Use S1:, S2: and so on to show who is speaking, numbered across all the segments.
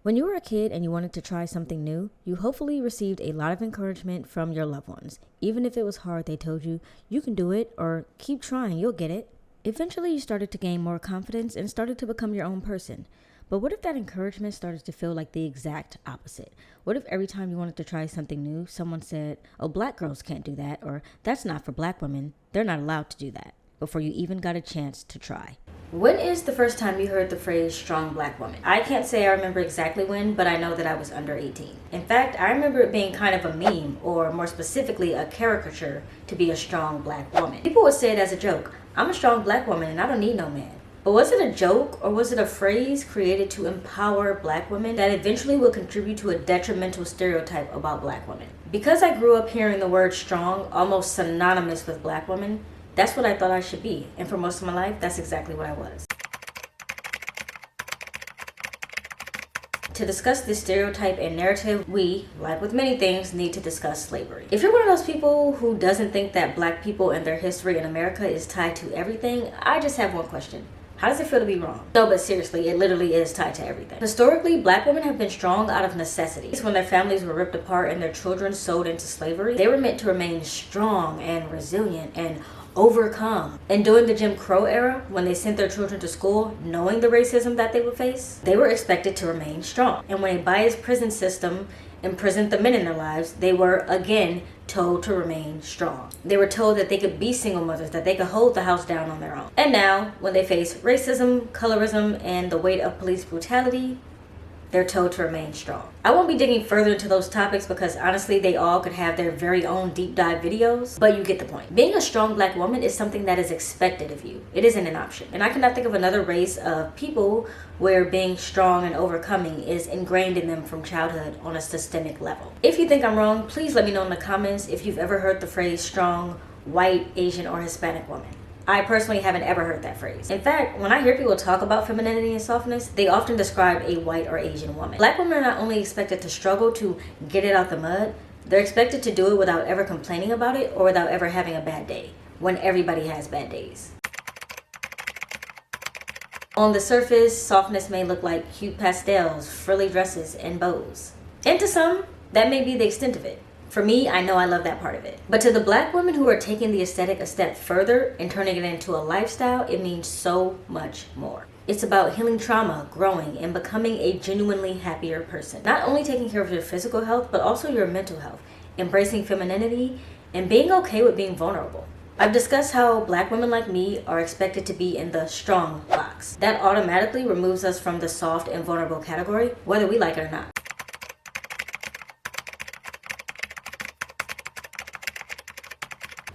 S1: When you were a kid and you wanted to try something new, you hopefully received a lot of encouragement from your loved ones. Even if it was hard, they told you, you can do it, or keep trying, you'll get it. Eventually, you started to gain more confidence and started to become your own person. But what if that encouragement started to feel like the exact opposite? What if every time you wanted to try something new, someone said, oh, black girls can't do that, or that's not for black women, they're not allowed to do that, before you even got a chance to try? When is the first time you heard the phrase strong black woman? I can't say I remember exactly when, but I know that I was under 18. In fact, I remember it being kind of a meme, or more specifically, a caricature to be a strong black woman. People would say it as a joke. I'm a strong black woman and I don't need no man. But was it a joke, or was it a phrase created to empower black women that eventually will contribute to a detrimental stereotype about black women? Because I grew up hearing the word strong almost synonymous with black women, that's what I thought I should be, and for most of my life, that's exactly what I was. To discuss this stereotype and narrative, we, like with many things, need to discuss slavery. If you're one of those people who doesn't think that black people and their history in America is tied to everything, I just have one question. How does it feel to be wrong? No, but seriously, it literally is tied to everything. Historically, black women have been strong out of necessity. When their families were ripped apart and their children sold into slavery, they were meant to remain strong and resilient and overcome. And during the Jim Crow era, when they sent their children to school knowing the racism that they would face, they were expected to remain strong. And when a biased prison system imprisoned the men in their lives, they were again told to remain strong. They were told that they could be single mothers, that they could hold the house down on their own. And now, when they face racism, colorism, and the weight of police brutality, they're told to remain strong. I won't be digging further into those topics because honestly, they all could have their very own deep dive videos, but you get the point. Being a strong black woman is something that is expected of you. It isn't an option. And I cannot think of another race of people where being strong and overcoming is ingrained in them from childhood on a systemic level. If you think I'm wrong, please let me know in the comments if you've ever heard the phrase strong, white, Asian, or Hispanic woman. I personally haven't ever heard that phrase. In fact, when I hear people talk about femininity and softness, they often describe a white or Asian woman. Black women are not only expected to struggle to get it out the mud, they're expected to do it without ever complaining about it or without ever having a bad day, when everybody has bad days. On the surface, softness may look like cute pastels, frilly dresses, and bows. And to some, that may be the extent of it. For me, I know I love that part of it. But to the black women who are taking the aesthetic a step further and turning it into a lifestyle, it means so much more. It's about healing trauma, growing, and becoming a genuinely happier person. Not only taking care of your physical health, but also your mental health, embracing femininity, and being okay with being vulnerable. I've discussed how black women like me are expected to be in the strong box. That automatically removes us from the soft and vulnerable category, whether we like it or not.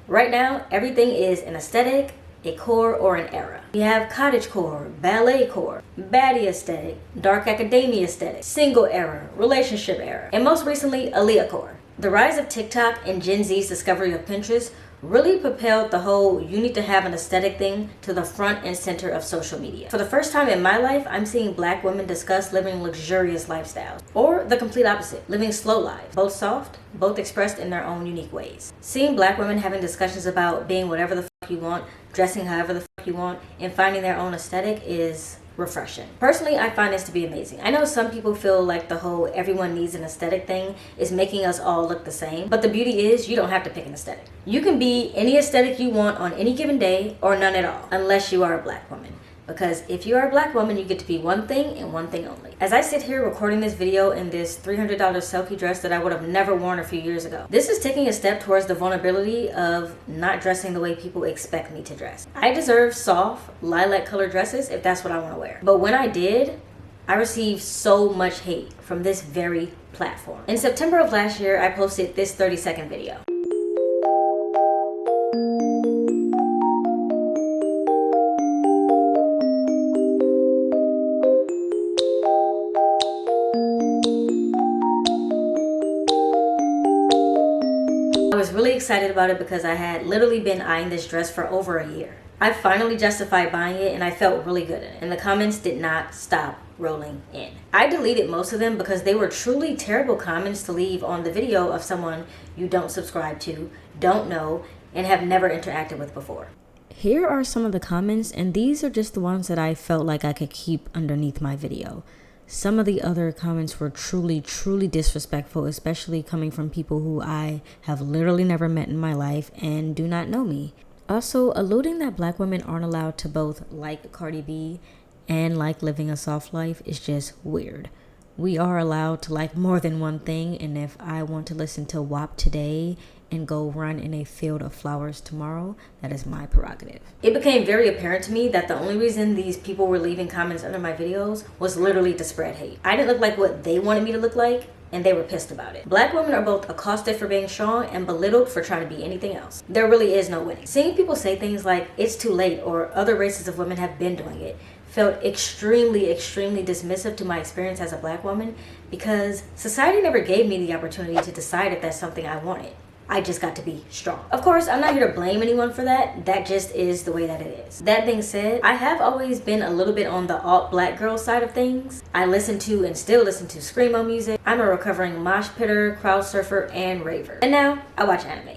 S1: Right now, everything is an aesthetic, a core, or an era. We have cottagecore, balletcore, baddie aesthetic, dark academia aesthetic, single era, relationship era, and most recently, Aaliyah-core. The rise of TikTok and Gen Z's discovery of Pinterest really propelled the whole you need to have an aesthetic thing to the front and center of social media. For the first time in my life, I'm seeing black women discuss living luxurious lifestyles, or the complete opposite, living slow lives, both soft, both expressed in their own unique ways. Seeing black women having discussions about being whatever the fuck you want, dressing however the fuck you want, and finding their own aesthetic is refreshing. Personally, I find this to be amazing. I know some people feel like the whole everyone needs an aesthetic thing is making us all look the same, but the beauty is you don't have to pick an aesthetic. You can be any aesthetic you want on any given day or none at all, unless you are a black woman. Because if you are a black woman, you get to be one thing and one thing only. As I sit here recording this video in this $300 selfie dress that I would have never worn a few years ago, this is taking a step towards the vulnerability of not dressing the way people expect me to dress. I deserve soft, lilac colored dresses if that's what I want to wear. But when I did, I received so much hate from this very platform. In September of last year, I posted this 30-second video. I was really excited about it because I had literally been eyeing this dress for over a year. I finally justified buying it and I felt really good in it. And the comments did not stop rolling in. I deleted most of them because they were truly terrible comments to leave on the video of someone you don't subscribe to, don't know, and have never interacted with before. Here are some of the comments, and these are just the ones that I felt like I could keep underneath my video. Some of the other comments were truly, truly disrespectful, especially coming from people who I have literally never met in my life and do not know me. Also, alluding that black women aren't allowed to both like Cardi B and like living a soft life is just weird. We are allowed to like more than one thing, and if I want to listen to WAP today and go run in a field of flowers tomorrow, that is my prerogative. It became very apparent to me that the only reason these people were leaving comments under my videos was literally to spread hate. I didn't look like what they wanted me to look like, and they were pissed about it. Black women are both accosted for being strong and belittled for trying to be anything else. There really is no winning. Seeing people say things like, it's too late, or other races of women have been doing it, felt extremely, extremely dismissive to my experience as a black woman, because society never gave me the opportunity to decide if that's something I wanted. I just got to be strong. Of course, I'm not here to blame anyone for that. That just is the way that it is. That being said, I have always been a little bit on the alt black girl side of things. I listen to and still listen to screamo music. I'm a recovering mosh pitter, crowd surfer, and raver. And now I watch anime.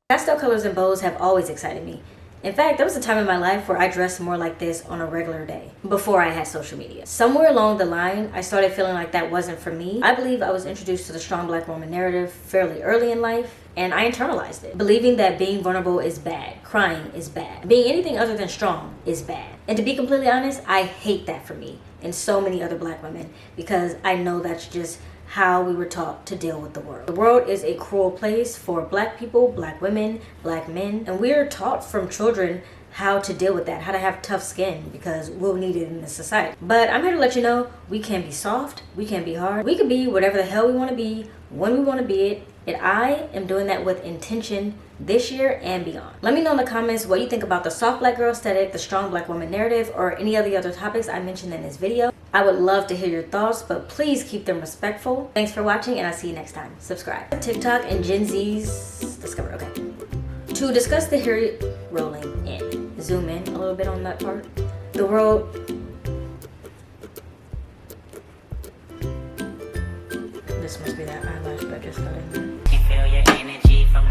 S1: Pastel colors and bows have always excited me. In fact, there was a time in my life where I dressed more like this on a regular day, before I had social media. Somewhere along the line, I started feeling like that wasn't for me. I believe I was introduced to the strong black woman narrative fairly early in life, and I internalized it, believing that being vulnerable is bad, crying is bad, being anything other than strong is bad. And to be completely honest, I hate that for me and so many other black women, because I know that's just how we were taught to deal with the world. The world is a cruel place for black people, black women, black men, and we are taught from children how to deal with that, how to have tough skin, because we'll need it in this society. But I'm here to let you know, we can be soft, we can be hard, we can be whatever the hell we want to be, when we want to be it, and I am doing that with intention this year and beyond. Let me know in the comments what you think about the soft black girl aesthetic, the strong black woman narrative, or any of the other topics I mentioned in this video. I would love to hear your thoughts, but please keep them respectful. Thanks for watching, and I'll see you next time. Subscribe. TikTok and Gen Z's discover. Okay. To discuss the hair rolling in. Zoom in a little bit on that part. The world. This must be that eyelash that just got in there. You feel your energy from